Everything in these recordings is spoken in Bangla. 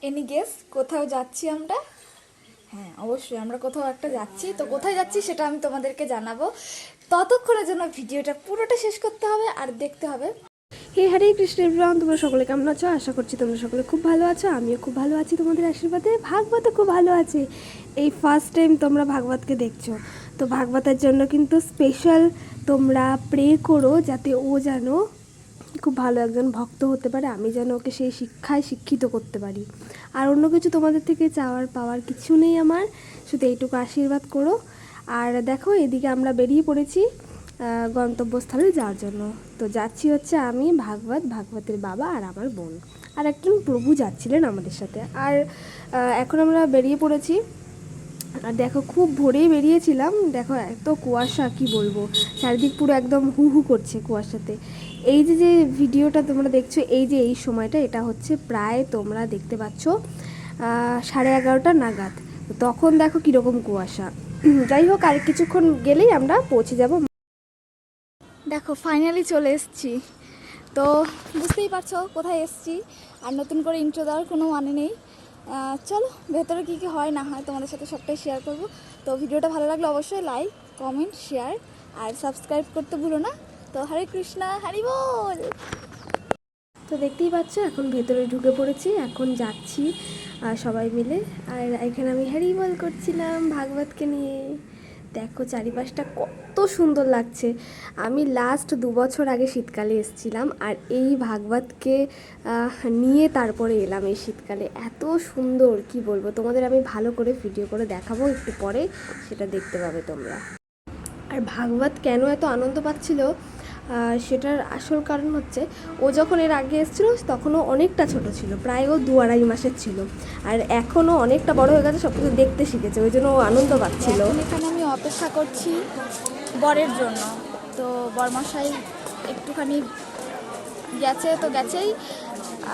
এনি গেস কোথাও যাচ্ছি আমরা? হ্যাঁ, অবশ্যই আমরা কোথাও একটা যাচ্ছি। তো কোথায় যাচ্ছি সেটা আমি তোমাদেরকে জানাবো। ততক্ষণের জন্য ভিডিওটা পুরোটা শেষ করতে হবে আর দেখতে হবে। হে হরে কৃষ্ণ এভরিওয়ান, তোমরা সকলে কেমন আছো? আশা করছি তোমরা সকলে খুব ভালো আছো। আমিও খুব ভালো আছি তোমাদের আশীর্বাদে। ভাগবত খুব ভালো আছে। এই ফার্স্ট টাইম তোমরা ভাগবতকে দেখছো, তো ভাগবতের জন্য কিন্তু স্পেশাল তোমরা প্রে করো যাতে ও যেন খুব ভালো একজন ভক্ত হতে পারে, আমি যেন ওকে সেই শিক্ষায় শিক্ষিত করতে পারি। আর অন্য কিছু তোমাদের থেকে চাওয়ার পাওয়ার কিছু নেই আমার, শুধু এইটুকু আশীর্বাদ করো। আর দেখো, এদিকে আমরা বেরিয়ে পড়েছি গন্তব্যস্থলে যাওয়ার জন্য। তো যাচ্ছি হচ্ছে আমি, ভাগবতের বাবা আর আমার বোন, আর একজন প্রভু যাচ্ছিলেন আমাদের সাথে। আর এখন আমরা বেরিয়ে পড়েছি। আর দেখো, খুব ভোরেই বেরিয়েছিলাম। দেখো এত কুয়াশা, কি বলবো, চারিদিক পুরো একদম হু হু করছে কুয়াশাতে। এই যে যে ভিডিওটা তোমরা দেখছো, এই যে এই সময়টা, এটা হচ্ছে প্রায় তোমরা দেখতে পাচ্ছ 11:30 নাগাদ। তখন দেখো কীরকম কুয়াশা। যাই হোক, আর কিছুক্ষণ গেলেই আমরা পৌঁছে যাব। দেখো ফাইনালি চলে এসেছি। তো বুঝতেই পারছো কোথায় এসেছি, আর নতুন করে ইন্ট্রো দেওয়ার কোনো মানে নেই। চলো ভেতরে কী কী হয় না হয় তোমাদের সাথে সবটাই শেয়ার করব। তো ভিডিওটা ভালো লাগলে অবশ্যই লাইক, কমেন্ট, শেয়ার আর সাবস্ক্রাইব করতে ভুলো না। তো হরে কৃষ্ণা, হরি বল। তো দেখতেই পাচ্ছ এখন ভেতরে ঢুকে পড়েছি, এখন যাচ্ছি সবাই মিলে। আর এখানে আমি হ্যারি বল করছিলাম ভাগবতকে নিয়ে। দেখো চারিপাশটা কত সুন্দর লাগছে। আমি লাস্ট 2 বছর আগে শীতকালে এসেছিলাম, আর এই ভাগবতকে নিয়ে তারপরে এলাম এই শীতকালে। এত সুন্দর, কি বলবো তোমাদের, আমি ভালো করে ভিডিও করে দেখাবো একটু পরে, সেটা দেখতে পাবে তোমরা। আর ভাগবত কেন এত আনন্দ পাচ্ছিল সেটার আসল কারণ হচ্ছে, ও যখন এর আগে এসেছিলো তখনও অনেকটা ছোট ছিল, প্রায় ও 2-2.5 মাসের ছিল। আর এখনও অনেকটা বড় হয়ে গেছে, সব কিছু দেখতে শিখেছে, ওই জন্য ও আনন্দ পাচ্ছিল। এখানে আমি অপেক্ষা করছি বরের জন্য। তো বরমশাই একটুখানি গেছে, তো গেছেই,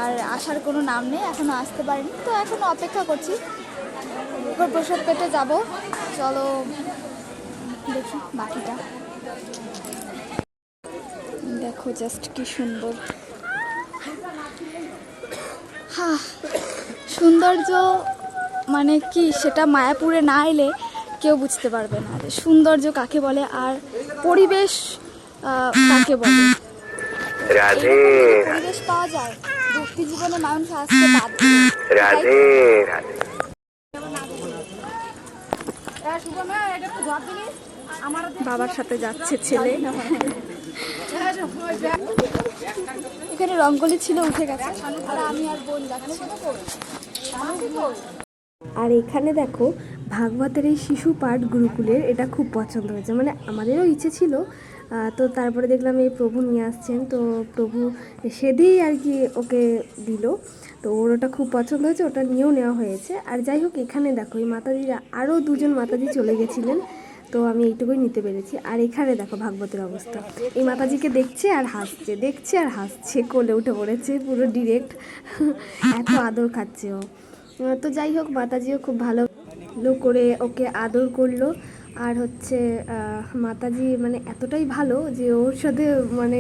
আর আসার কোনো নাম নেই, এখনও আসতে পারেনি। তো এখনও অপেক্ষা করছি, এবার প্রসাদ পেতে যাব। চলো দেখি বাকিটা। দেখো জাস্ট কি সুন্দর, হ্যাঁ সৌন্দর্য মানে কি সেটা মায়াপুরে না এলে কেউ বুঝতে পারবে না যে সৌন্দর্য কাকে বলে আর পরিবেশ কাকে বলে। রাধে পরিবেশ পাওয়া যায় ভক্তি জীবনে, মানুষ আসতে বাধ্য। রাধে রাধে। বাবার সাথে যাচ্ছে ছেলে। এখানে রঙ্গলি ছিল, উঠে গেছে, আর আমি আর বোন যাচ্ছি। আর এখানে দেখো ভাগবতের এই শিশু পাঠ গুরুকুলের, এটা খুব পছন্দ হয়েছে, মানে আমাদেরও ইচ্ছে ছিল। তো তারপরে দেখলাম এই প্রভু নিয়ে আসছেন, তো প্রভু সেদিই আর কি ওকে দিল। তো ওর ওটা খুব পছন্দ হয়েছে, ওটা নিয়েও নেওয়া হয়েছে। আর যাই হোক, এখানে দেখো এই মাতাজিরা, আরও 2জন মাতাজি চলে গেছিলেন, তো আমি এইটুকুই নিতে পেরেছি। আর এখানে দেখো ভাগবতের অবস্থা, এই মাতাজিকে দেখছে আর হাসছে, দেখছে আর হাসছে, কোলে উঠে পড়েছে পুরো ডিরেক্ট। এত আদর খাচ্ছে ও। তো যাই হোক, মাতাজিও খুব ভালো করে ওকে আদর করলো। আর হচ্ছে মাতাজি মানে এতটাই ভালো যে ওর সাথে মানে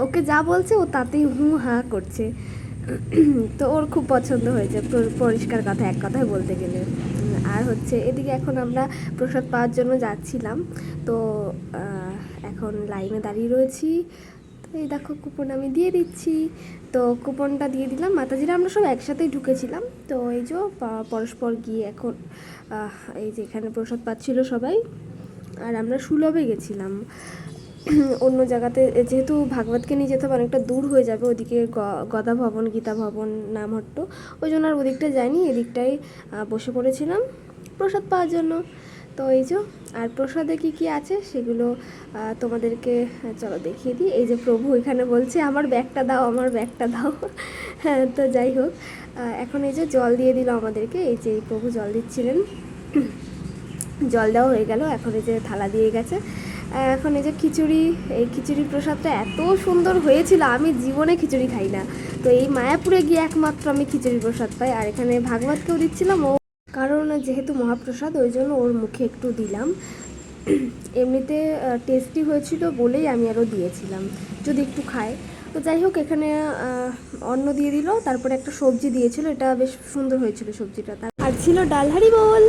ওকে যা বলছে ও তাতেই হু হা করছে। তো ওর খুব পছন্দ হয়েছে, পরিষ্কার কথা এক কথায় বলতে গেলে। আর হচ্ছে এদিকে এখন আমরা প্রসাদ পাওয়ার জন্য যাচ্ছিলাম, তো এখন লাইনে দাঁড়িয়ে রয়েছি। এই দেখো কুপন আমি দিয়ে দিচ্ছি, তো কুপনটা দিয়ে দিলাম। মাতাজিরা আমরা সব একসাথেই ঢুকেছিলাম, তো এই যে পরস্পর গিয়ে এখন এই যে এখানে প্রসাদ পাচ্ছিল সবাই। আর আমরা সুলভে গেছিলাম, অন্য জায়গাতে যেহেতু ভাগবতকে নিয়ে যেতে হবে, অনেকটা দূর হয়ে যাবে, ওদিকে গদা ভবন, গীতা ভবন, নামহট্ট, ওই জন্য আর ওদিকটা যাইনি, এদিকটাই বসে পড়েছিলাম প্রসাদ পাওয়ার জন্য। তো এই যে, আর প্রসাদে কী কী আছে সেগুলো তোমাদেরকে চলো দেখিয়ে দিই। এই যে প্রভু এখানে বলছে আমার ব্যাগটা দাও, আমার ব্যাগটা দাও। হ্যাঁ, তো যাই হোক, এখন এই যে জল দিয়ে দিল আমাদেরকে, এই যে এই প্রভু জল দিচ্ছিলেন। জল দেওয়া হয়ে গেল, এখন এই যে থালা দিয়ে গেছে। এখন এই যে খিচুড়ি, এই খিচুড়ি প্রসাদটা এত সুন্দর হয়েছিল, আমি জীবনে খিচুড়ি খাই না, তো এই মায়াপুরে গিয়ে একমাত্র আমি খিচুড়ি প্রসাদ পাই। আর এখানে ভাগবতকেও দিচ্ছিলাম, ও কারণ যেহেতু মহাপ্রসাদ ওই জন্য ওর মুখে একটু দিলাম। এমনিতে টেস্টি হয়েছিল বলেই আমি আরও দিয়েছিলাম, যদি একটু খায়। তো যাই হোক, এখানে অন্ন দিয়ে দিল, তারপরে একটা সবজি দিয়েছিল, এটা বেশ সুন্দর হয়েছিল সবজিটা। আর ছিল ডাল হাঁড়ি বল।